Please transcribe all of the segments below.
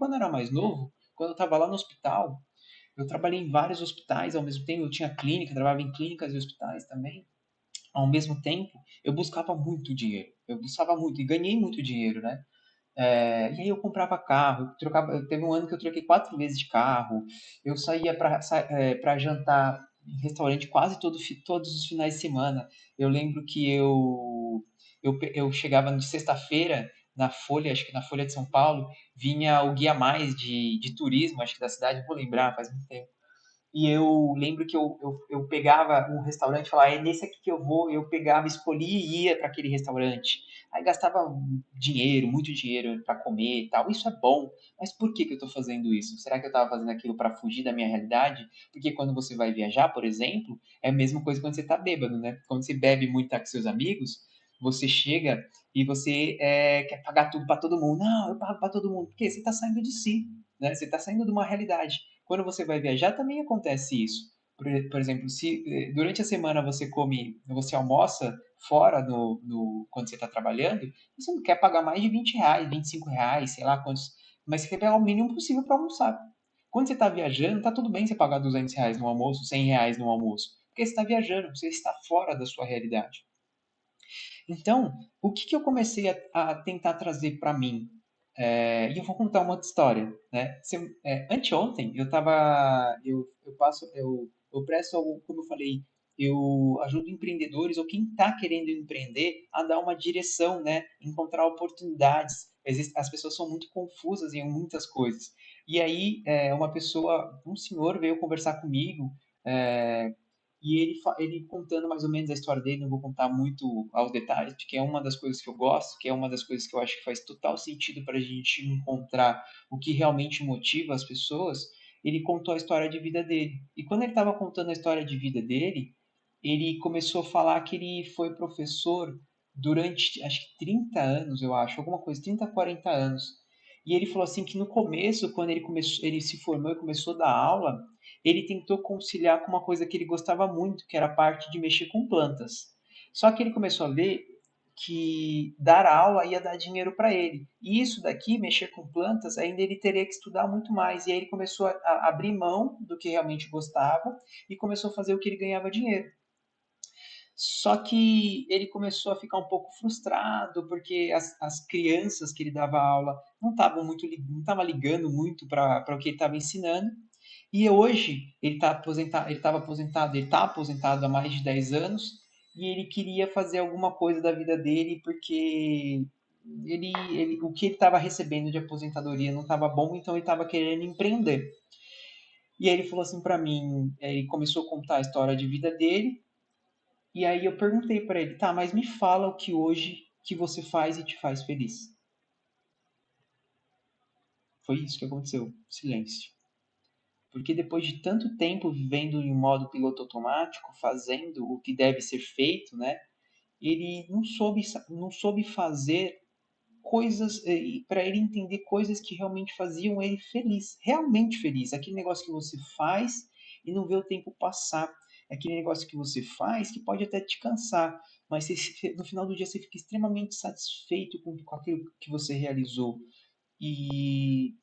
quando eu era mais novo, quando eu estava lá no hospital, eu trabalhei em vários hospitais ao mesmo tempo, eu tinha clínica, trabalhava em clínicas e hospitais também. Ao mesmo tempo, eu buscava muito dinheiro. Eu buscava muito e ganhei muito dinheiro, né? E aí eu comprava carro, teve um ano que eu troquei 4 vezes de carro, eu saía para jantar em restaurante quase todos os finais de semana. Eu lembro que eu chegava na sexta-feira na Folha, acho que na Folha de São Paulo, vinha o Guia Mais de turismo, acho que da cidade, não vou lembrar, faz muito tempo. E eu lembro que eu pegava um restaurante e falava, é nesse aqui que eu vou. Eu pegava, escolhia e ia para aquele restaurante. Aí gastava dinheiro, muito dinheiro para comer e tal. Isso é bom, mas por que eu estou fazendo isso? Será que eu estava fazendo aquilo para fugir da minha realidade? Porque quando você vai viajar, por exemplo, é a mesma coisa quando você está bêbado, né? Quando você bebe muito tá com seus amigos, você chega e você quer pagar tudo para todo mundo. Não, eu pago para todo mundo. Porque você está saindo de si, né? Você está saindo de uma realidade. Quando você vai viajar, também acontece isso. Por exemplo, se durante a semana você almoça fora quando você está trabalhando, você não quer pagar mais de R$ 20, R$ 25, sei lá quantos, mas você quer pegar o mínimo possível para almoçar. Quando você está viajando, tá tudo bem você pagar R$ 200 no almoço, R$ 100 no almoço, porque você está viajando, você está fora da sua realidade. Então, o que eu comecei a tentar trazer para mim? E eu vou contar uma outra história, né? Anteontem eu presto, como eu falei, eu ajudo empreendedores ou quem está querendo empreender a dar uma direção, né? Encontrar oportunidades. As pessoas são muito confusas em muitas coisas. E aí, um senhor veio conversar comigo, é, e ele contando mais ou menos a história dele, não vou contar muito aos detalhes, porque é uma das coisas que eu gosto, que é uma das coisas que eu acho que faz total sentido para a gente encontrar o que realmente motiva as pessoas. Ele contou a história de vida dele. E quando ele estava contando a história de vida dele, ele começou a falar que ele foi professor durante, acho que 30 anos, eu acho, alguma coisa, 30, 40 anos. E ele falou assim que no começo, quando ele se formou e começou a dar aula, ele tentou conciliar com uma coisa que ele gostava muito, que era a parte de mexer com plantas. Só que ele começou a ver que dar aula ia dar dinheiro para ele. E isso daqui, mexer com plantas, ainda ele teria que estudar muito mais. E aí ele começou a abrir mão do que realmente gostava e começou a fazer o que ele ganhava dinheiro. Só que ele começou a ficar um pouco frustrado porque as crianças que ele dava aula não estavam ligando muito para o que ele estava ensinando. E hoje ele está aposentado há mais de 10 anos e ele queria fazer alguma coisa da vida dele porque o que ele estava recebendo de aposentadoria não estava bom, então ele estava querendo empreender. E aí ele falou assim para mim, ele começou a contar a história de vida dele e aí eu perguntei para ele, tá, mas me fala o que hoje que você faz e te faz feliz. Foi isso que aconteceu, silêncio. Porque depois de tanto tempo vivendo em modo piloto automático, fazendo o que deve ser feito, né? Ele não soube fazer coisas para ele entender coisas que realmente faziam ele feliz, realmente feliz. Aquele negócio que você faz e não vê o tempo passar. Aquele negócio que você faz que pode até te cansar, mas no final do dia você fica extremamente satisfeito com aquilo que você realizou. E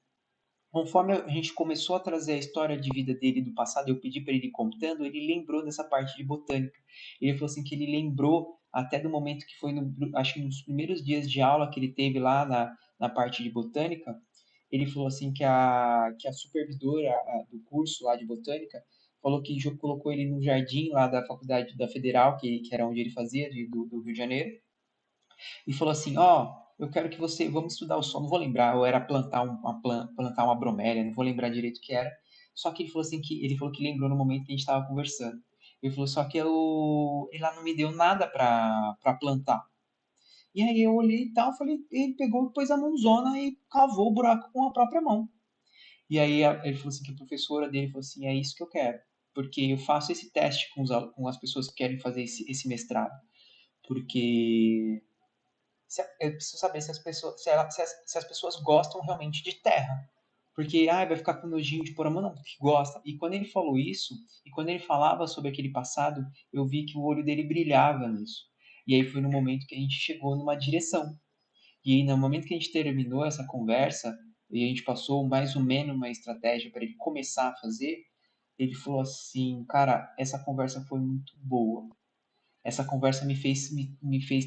conforme a gente começou a trazer a história de vida dele do passado, eu pedi para ele ir contando, ele lembrou dessa parte de botânica. Ele falou assim que ele lembrou até do momento que foi, acho que nos primeiros dias de aula que ele teve lá na parte de botânica, ele falou assim que a supervisora do curso lá de botânica falou que colocou ele no jardim lá da faculdade da Federal, que era onde ele fazia, do Rio de Janeiro, e falou assim, ó, eu quero que você, vamos estudar o som, não vou lembrar, ou era plantar uma bromélia, não vou lembrar direito o que era. Só que ele falou assim ele falou que lembrou no momento que a gente estava conversando. Ele falou só que ele lá não me deu nada para plantar. E aí eu olhei e tal, falei, ele pegou, pôs a mãozona e cavou o buraco com a própria mão. E aí ele falou assim que a professora dele falou assim, é isso que eu quero, porque eu faço esse teste com as pessoas que querem fazer esse mestrado, porque eu preciso saber se as pessoas, se as pessoas gostam realmente de terra. Porque, vai ficar com nojinho de pôr a mão, não, que gosta. E quando ele falou isso, e quando ele falava sobre aquele passado, eu vi que o olho dele brilhava nisso. E aí foi no momento que a gente chegou numa direção. E aí, no momento que a gente terminou essa conversa, e a gente passou mais ou menos uma estratégia para ele começar a fazer, ele falou assim, cara, essa conversa foi muito boa. Essa conversa me fez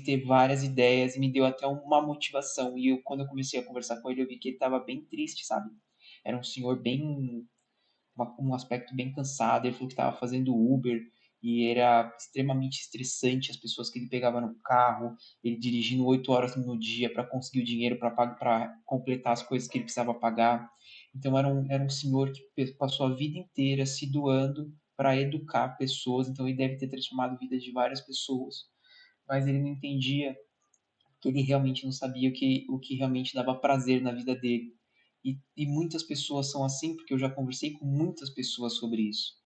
ter várias ideias e me deu até uma motivação. E eu, quando eu comecei a conversar com ele, eu vi que ele estava bem triste, sabe? Era um senhor bem um aspecto bem cansado. Ele falou que estava fazendo Uber e era extremamente estressante as pessoas que ele pegava no carro, ele dirigindo 8 horas no dia para conseguir o dinheiro para completar as coisas que ele precisava pagar. Então era um senhor que passou a vida inteira se doando para educar pessoas, então ele deve ter transformado a vida de várias pessoas, mas ele não entendia que ele realmente não sabia o que realmente dava prazer na vida dele. E muitas pessoas são assim, porque eu já conversei com muitas pessoas sobre isso.